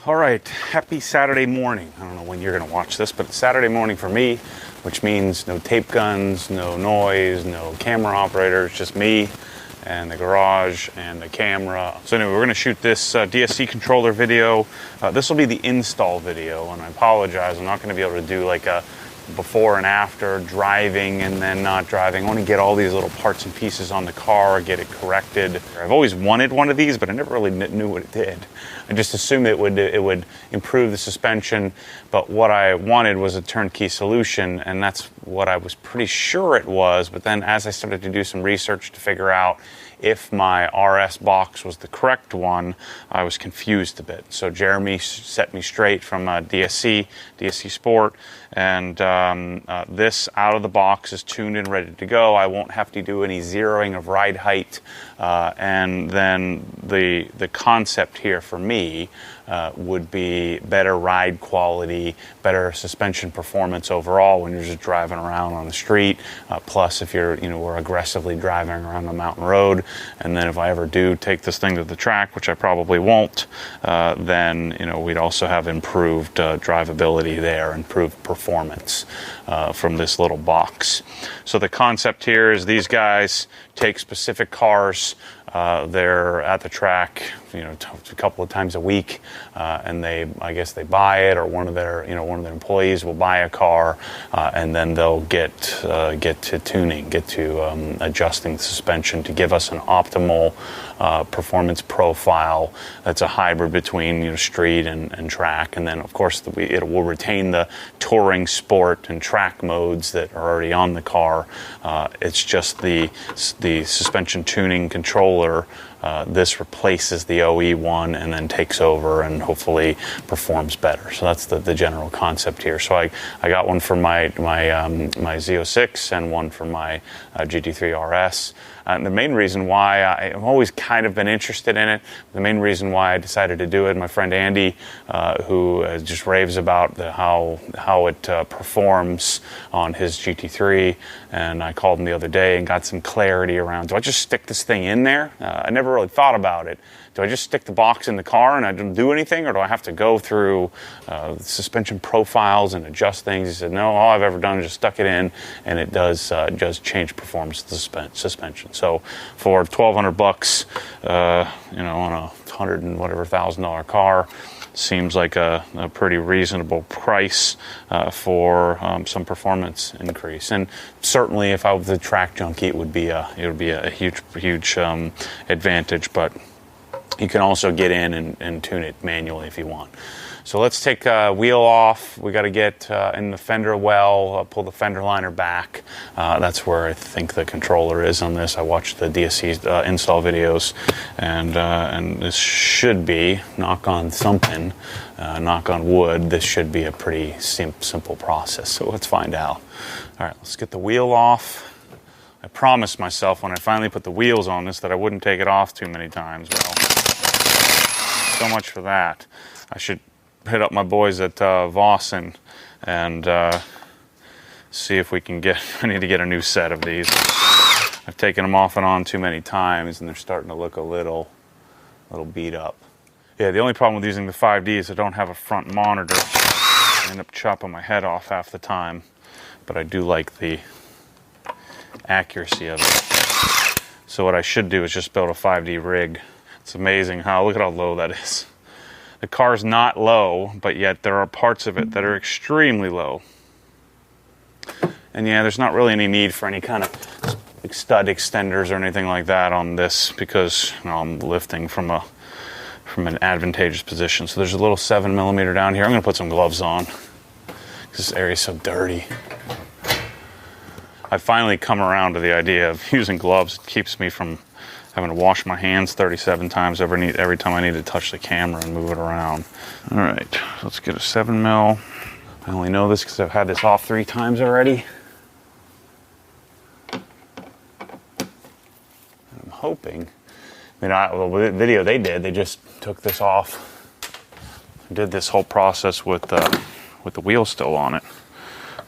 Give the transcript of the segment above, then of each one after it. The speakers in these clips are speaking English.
All right, happy Saturday morning. I don't know when you're gonna watch this, but it's Saturday morning for me, which means no tape guns, no noise, no camera operators, just me and the garage and the camera. So anyway, we're gonna shoot this DSC controller video. This will be the install video, and I apologize, I'm not gonna be able to do like a before and after, driving and then not driving. I want to get all these little parts and pieces on the car, get it corrected. I've always wanted one of these, but I never really knew what it did. I just assumed it would improve the suspension, but what I wanted was a turnkey solution, and that's what I was pretty sure it was. But then as I started to do some research to figure out if my RS box was the correct one, I was confused a bit. So Jeremy set me straight from DSC Sport, and this out of the box is tuned and ready to go. I won't have to do any zeroing of ride height, and then the concept here for me would be better ride quality, better suspension performance overall when you're just driving around on the street. Plus, if we're aggressively driving around a mountain road, and then if I ever do take this thing to the track, which I probably won't, then we'd also have improved drivability there, improved performance from this little box. So the concept here is these guys take specific cars. They're at the track, a couple of times a week, and I guess they buy it, or one of their employees will buy a car, and then they'll get to tuning, get to adjusting the suspension to give us an optimal performance profile that's a hybrid between street and track. And then of course it will retain the touring, sport, and track modes that are already on the car. It's just the suspension tuning controller. This replaces the OE one and then takes over and hopefully performs better. So that's the general concept here. So I got one for my Z06 and one for my GT3 RS. And the main reason why I've always kind of been interested in it, the main reason why I decided to do it, my friend Andy, who just raves about how it performs on his GT3, and I called him the other day and got some clarity around, do I just stick this thing in there? I never really thought about it. Do I just stick the box in the car and I don't do anything, or do I have to go through suspension profiles and adjust things? He said, no, all I've ever done is just stuck it in, and it does change performance of the suspension. So for $1,200, on a $100 and whatever $1,000 car, seems like a pretty reasonable price for some performance increase. And certainly, if I was a track junkie, it would be a huge advantage. But you can also get in and tune it manually if you want. So let's take a wheel off. We got to get in the fender well, pull the fender liner back. That's where I think the controller is on this. I watched the DSC install videos, and this should be, knock on something, knock on wood, this should be a pretty simple process. So let's find out. All right, let's get the wheel off. I promised myself when I finally put the wheels on this that I wouldn't take it off too many times. Well, so much for that. I should hit up my boys at Voss and see if we can get, I need to get a new set of these. I've taken them off and on too many times, and they're starting to look a little beat up. Yeah, the only problem with using the 5D is I don't have a front monitor. I end up chopping my head off half the time, but I do like the accuracy of it. So what I should do is just build a 5D rig. It's amazing look at how low that is. The car's not low, but yet there are parts of it that are extremely low. And yeah, there's not really any need for any kind of stud extenders or anything like that on this, because I'm lifting from an advantageous position. So there's a little 7mm down here. I'm going to put some gloves on because this area is so dirty. I finally come around to the idea of using gloves. It keeps me from having to wash my hands 37 times every time I need to touch the camera and move it around. All right, let's get a 7mm. I only know this because I've had this off 3 times already. I'm hoping, the video they did, they just took this off. Did this whole process with the wheel still on it.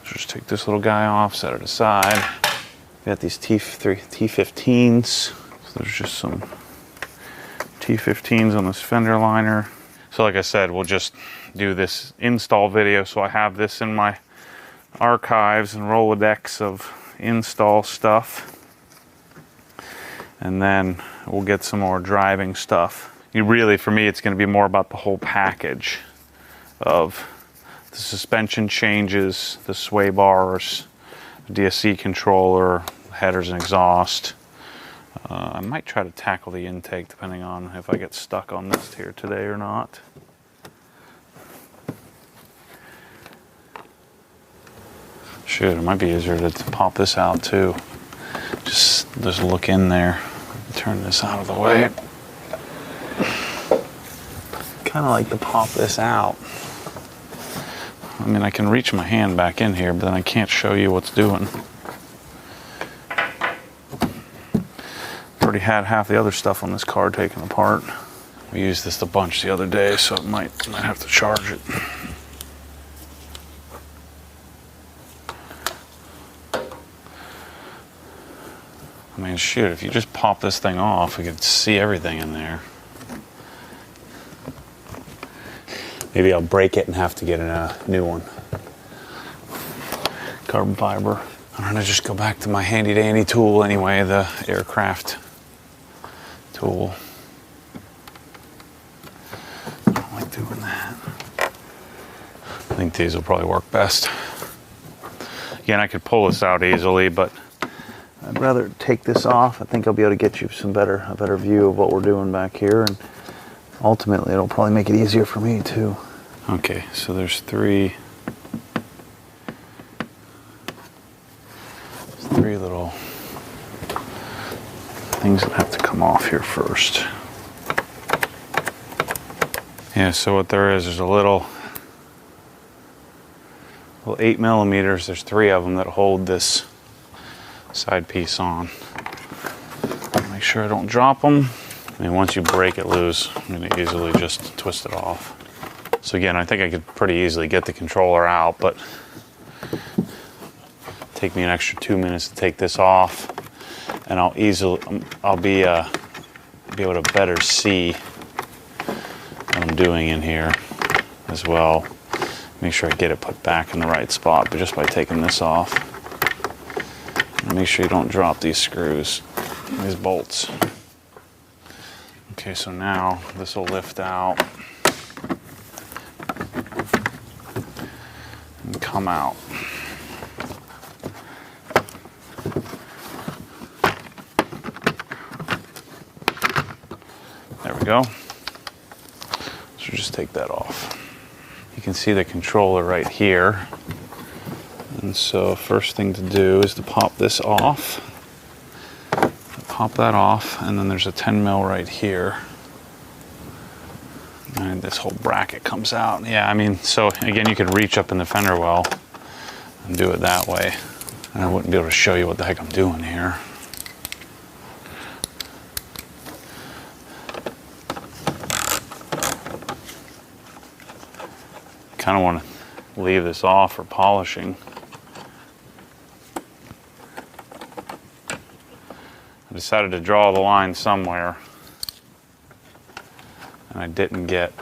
So just take this little guy off, set it aside. Got these T15s. So there's just some T15s on this fender liner. So like I said, we'll just do this install video, so I have this in my archives and Rolodex of install stuff. And then we'll get some more driving stuff. Really, for me, it's going to be more about the whole package of the suspension changes, the sway bars, DSC controller, headers and exhaust. I might try to tackle the intake depending on if I get stuck on this here today or not. Shoot, it might be easier to pop this out too. Just look in there. Turn this out of the way. Kind of like to pop this out. I mean, I can reach my hand back in here, but then I can't show you what's doing. Already had half the other stuff on this car taken apart. We used this a bunch the other day, so it might have to charge it. I mean, shoot, if you just pop this thing off, we could see everything in there. Maybe I'll break it and have to get a new one. Carbon fiber. I'm gonna just go back to my handy dandy tool anyway, the aircraft tool. I don't like doing that. I think these will probably work best. Again, I could pull this out easily, but I'd rather take this off. I think I'll be able to get you a better view of what we're doing back here, and ultimately it'll probably make it easier for me too. Okay, so there's three little things that have to come off here first. Yeah, so what there's a little 8 millimeters. There's 3 of them that hold this side piece on. Make sure I don't drop them. I mean, once you break it loose, I'm going to easily just twist it off. So again, I think I could pretty easily get the controller out, but take me an extra 2 minutes to take this off, and I'll be able to better see what I'm doing in here as well. Make sure I get it put back in the right spot, but just by taking this off. Make sure you don't drop these screws, these bolts. Okay, so now this will lift out and come out. There we go. So just take that off. You can see the controller right here. And so first thing to do is to pop this off. Pop that off, and then there's a 10 mil right here. And this whole bracket comes out. Yeah, I mean, so again, you could reach up in the fender well and do it that way. And I wouldn't be able to show you what the heck I'm doing here. Kind of want to leave this off for polishing. I decided to draw the line somewhere, and I didn't get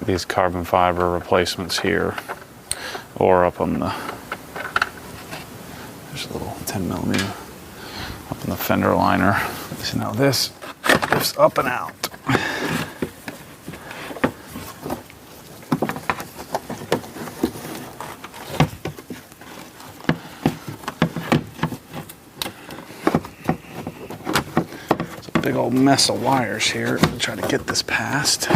these carbon fiber replacements here or up on the, there's a little 10 millimeter up on the fender liner. So now this lifts up and out. Big old mess of wires here to try to get this past.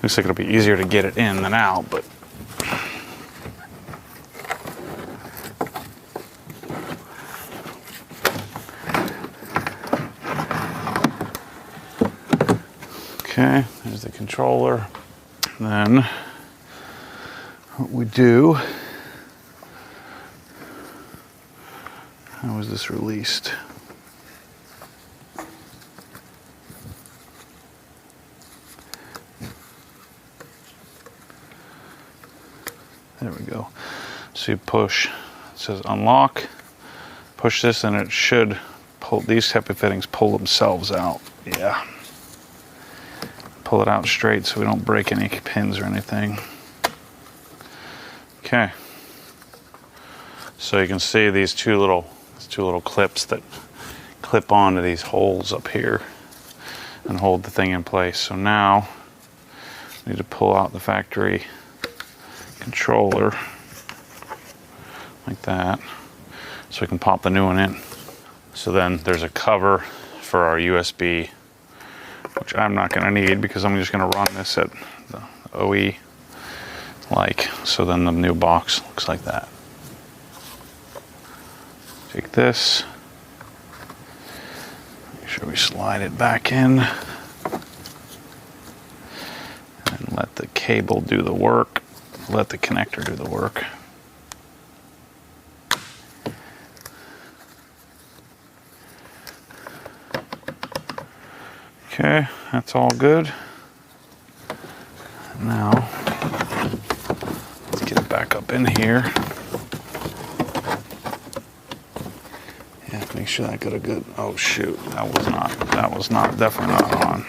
Looks like it'll be easier to get it in than out, but okay, there's the controller. Then what we do, how is this released? There we go. So you push, it says unlock, push this and it should pull, these type of fittings pull themselves out. Yeah. pull it out straight so we don't break any pins or anything. Okay. So you can see these two little clips that clip onto these holes up here and hold the thing in place. So now I need to pull out the factory controller like that so we can pop the new one in. So then there's a cover for our USB, which I'm not going to need because I'm just going to run this at the OE like. So then the new box looks like that. Take this, make sure we slide it back in and let the cable do the work, let the connector do the work. Okay, that's all good. Now, let's get it back up in here. Yeah, make sure that got a good, oh shoot, that was not, definitely not on.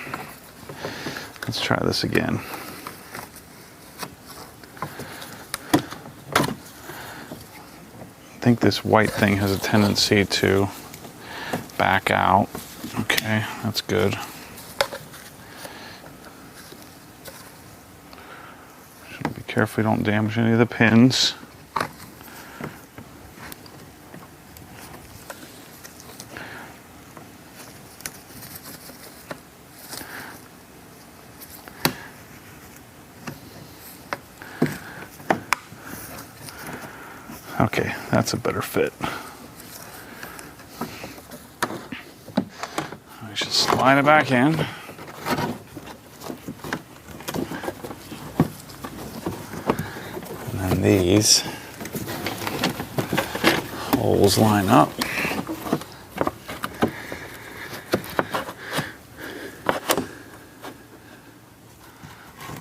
Let's try this again. I think this white thing has a tendency to back out. Okay, that's good. Be careful we don't damage any of the pins. Okay, that's a better fit. I should slide it back in. And then these holes line up.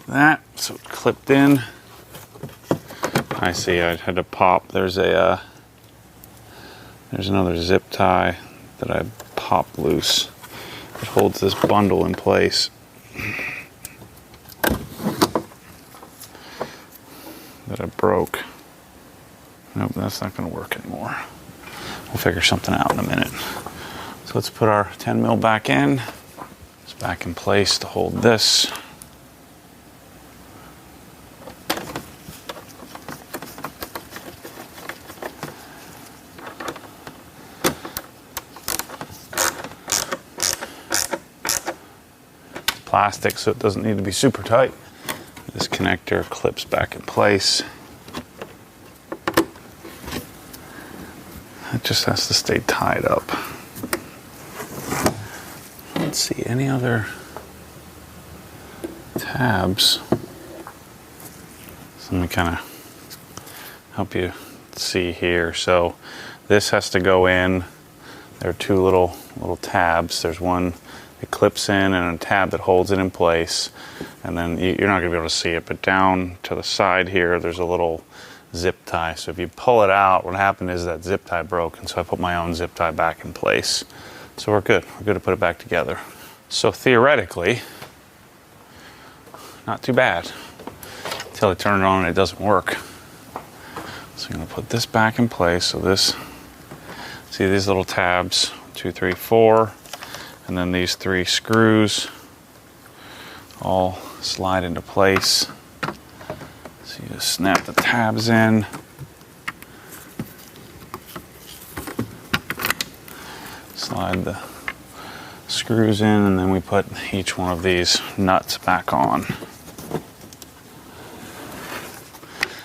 That, so it clipped in. I see, I had to pop. There's another zip tie that I popped loose. It holds this bundle in place. That I broke. Nope, that's not going to work anymore. We'll figure something out in a minute. So let's put our 10 mil back in. It's back in place to hold this. Plastic, so it doesn't need to be super tight. This connector clips back in place. It just has to stay tied up. Let's see, any other tabs? So let me kind of help you see here. So this has to go in. There are two little tabs. There's one that clips in and a tab that holds it in place, and then you're not going to be able to see it, but down to the side here there's a little zip tie. So if you pull it out, what happened is that zip tie broke, and so I put my own zip tie back in place. So we're good to put it back together. So theoretically, not too bad until I turn it on and it doesn't work. So I'm going to put this back in place. So this, see these little tabs, 2, 3, 4, and then these 3 screws all slide into place. So you just snap the tabs in. Slide the screws in, and then we put each one of these nuts back on.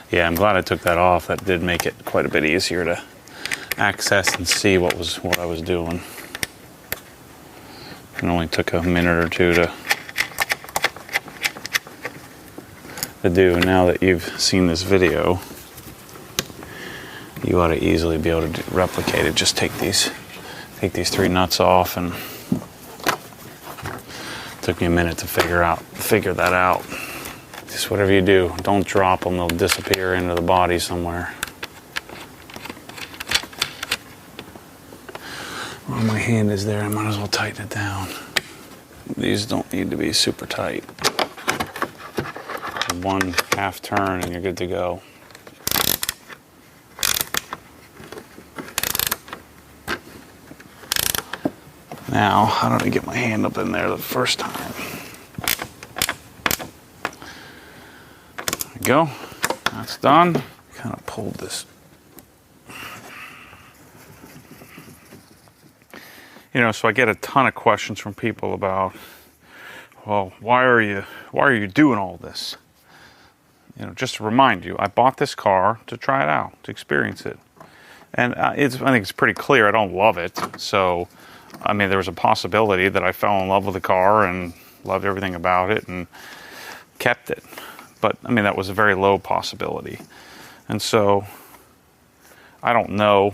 Yeah, I'm glad I took that off. That did make it quite a bit easier to access and see what I was doing. It only took a minute or two to do. Now that you've seen this video, you ought to easily be able to replicate it. Just take these 3 nuts off, and it took me a minute to figure that out. Just whatever you do, don't drop them, they'll disappear into the body somewhere. Well, my hand is there, I might as well tighten it down. These don't need to be super tight. One half turn and you're good to go. Now, how did I get my hand up in there the first time? There we go. That's done. Kind of pulled this. You know, so I get a ton of questions from people about, well, why are you doing all this? You know, just to remind you, I bought this car to try it out, to experience it. And I think it's pretty clear I don't love it. So, I mean, there was a possibility that I fell in love with the car and loved everything about it and kept it. But, I mean, that was a very low possibility. And so, I don't know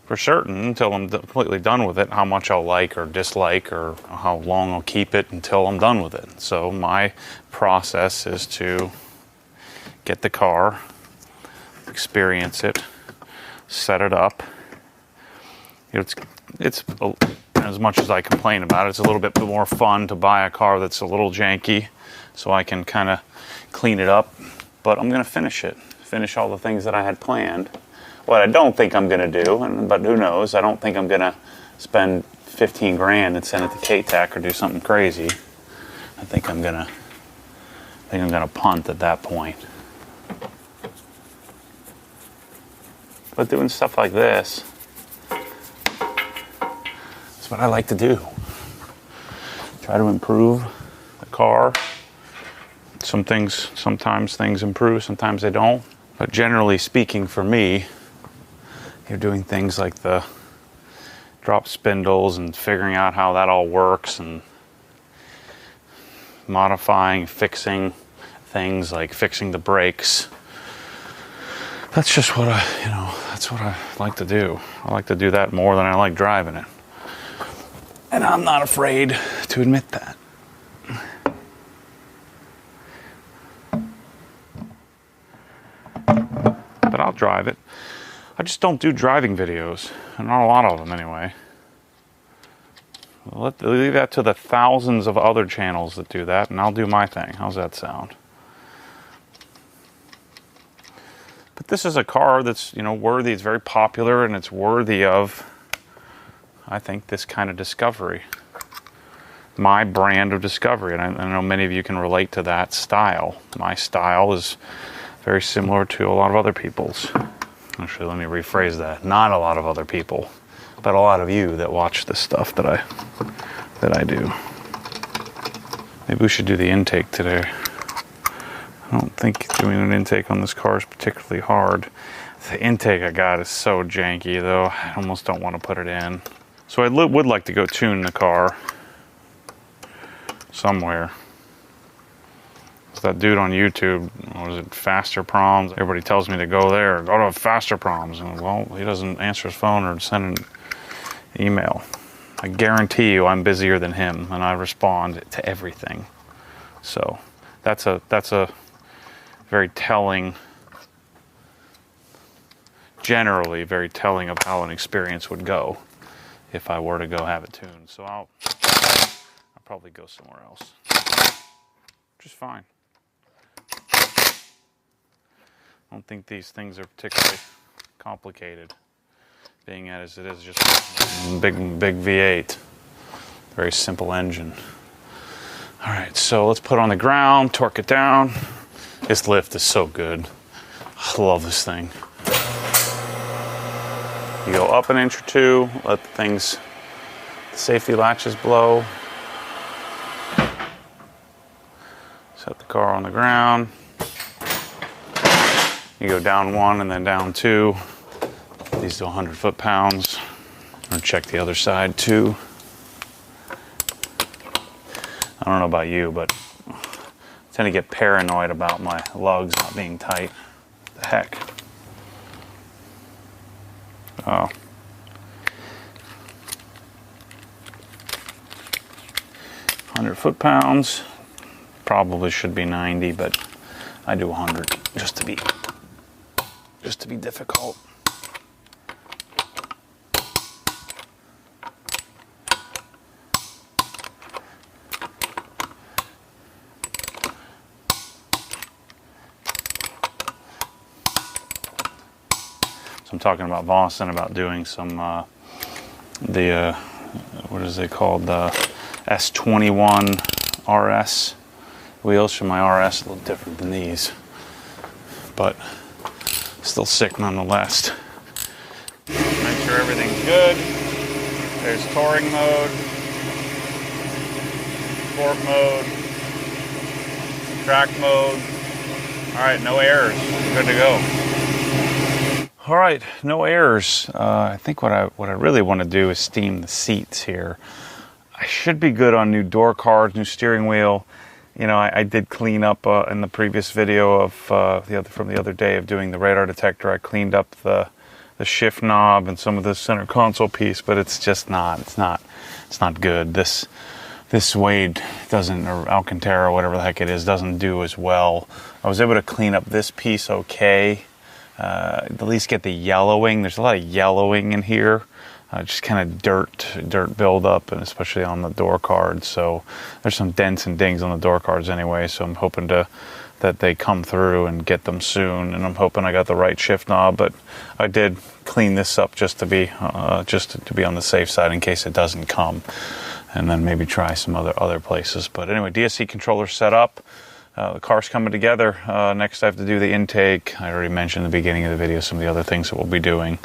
for certain until I'm completely done with it how much I'll like or dislike or how long I'll keep it until I'm done with it. So my process is to get the car, experience it, set it up. You know, it's as much as I complain about it, it's a little bit more fun to buy a car that's a little janky so I can kind of clean it up. But I'm going to finish all the things that I had planned. What I don't think I'm going to do, but who knows, I don't think I'm going to spend 15 grand and send it to K-Tac or do something crazy. I think I'm going to punt at that point. But doing stuff like this, that's what I like to do. Try to improve the car. Sometimes things improve, sometimes they don't. But generally speaking, for me, you're doing things like the drop spindles and figuring out how that all works and modifying, fixing things like fixing the brakes. That's just what that's what I like to do. I like to do that more than I like driving it. And I'm not afraid to admit that. But I'll drive it. I just don't do driving videos, and not a lot of them anyway. Leave that to the thousands of other channels that do that, and I'll do my thing. How's that sound? But this is a car that's, you know, worthy. It's very popular, and it's worthy of, I think, this kind of discovery. My brand of discovery, and I know many of you can relate to that style. My style is very similar to a lot of other people's. Actually, let me rephrase that. Not a lot of other people, but a lot of you that watch the stuff that I do. Maybe we should do the intake today. I don't think doing an intake on this car is particularly hard. The intake I got is so janky, though. I almost don't want to put it in. So I would like to go tune the car somewhere. That dude on YouTube, what is it, Faster Proms? Everybody tells me to go there, go to Faster Proms. And well, he doesn't answer his phone or send an email. I guarantee you I'm busier than him, and I respond to everything. So that's a very telling, generally very telling of how an experience would go if I were to go have it tuned. So I'll probably go somewhere else. Which is fine. I don't think these things are particularly complicated, being as it is just a big V8. Very simple engine. All right, so let's put it on the ground, torque it down. This lift is so good. I love this thing. You go up an inch or two, let the safety latches blow. Set the car on the ground. You go down one and then down two. These do 100 foot-pounds. I'm gonna check the other side too. I don't know about you, but I tend to get paranoid about my lugs not being tight. The heck. Oh. 100 foot-pounds. Probably should be 90, but I do 100 just to be difficult. talking about Vossen about doing some what is it called, the S21 RS wheels for my RS. A little different than these, but still sick nonetheless. Make sure everything's good. There's touring mode, sport mode, track mode. All right, no errors. Good to go. All right, no errors. I think what I really want to do is steam the seats here. I should be good on new door cards, new steering wheel. You know, I did clean up in the previous video of from the other day of doing the radar detector. I cleaned up the shift knob and some of the center console piece, but it's just not. It's not good. This suede doesn't, or Alcantara, whatever the heck it is, doesn't do as well. I was able to clean up this piece okay. At least get the yellowing. There's a lot of yellowing in here. Just kind of dirt buildup, and especially on the door cards. So there's some dents and dings on the door cards anyway. So I'm hoping that they come through and get them soon. And I'm hoping I got the right shift knob. But I did clean this up just to be on the safe side in case it doesn't come, and then maybe try some other places. But anyway, DSC controller set up. The car's coming together. Next I have to do the intake. I already mentioned in the beginning of the video some of the other things that we'll be doing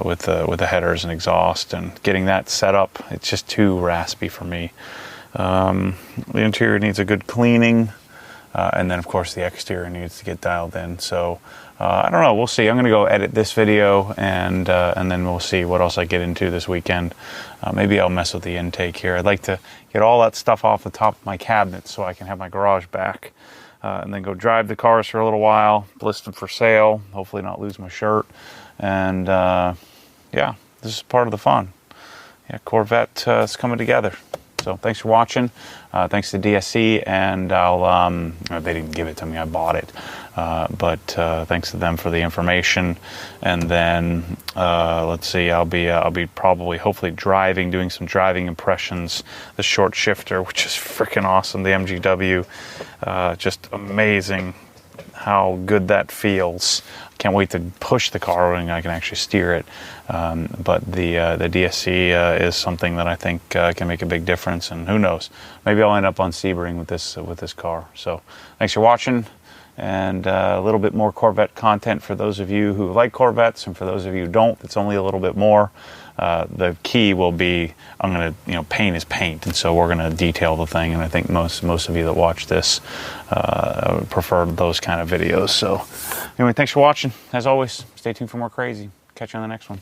with the headers and exhaust, and getting that set up. It's just too raspy for me. The interior needs a good cleaning, and then of course the exterior needs to get dialed in. So I don't know, we'll see. I'm gonna go edit this video, and then we'll see what else I get into this weekend. Maybe I'll mess with the intake here. I'd like to get all that stuff off the top of my cabinet so I can have my garage back, and then go drive the cars for a little while, list them for sale, hopefully not lose my shirt, and yeah, this is part of the fun. Yeah, Corvette is coming together. So thanks for watching. Thanks to DSC, and they didn't give it to me, I bought it. But thanks to them for the information. And then let's see, I'll be probably hopefully doing some driving impressions. The short shifter, which is freaking awesome. The MGW, just amazing how good that feels. Can't wait to push the car when I can actually steer it. But the DSC is something that I think can make a big difference, and who knows, maybe I'll end up on Sebring with this car. So thanks for watching, and a little bit more Corvette content for those of you who like Corvettes, and for those of you who don't, it's only a little bit more. The key will be, I'm gonna, paint is paint, and so we're gonna detail the thing, and I think most of you that watch this prefer those kind of videos. So anyway, thanks for watching. As always, stay tuned for more crazy. Catch you on the next one.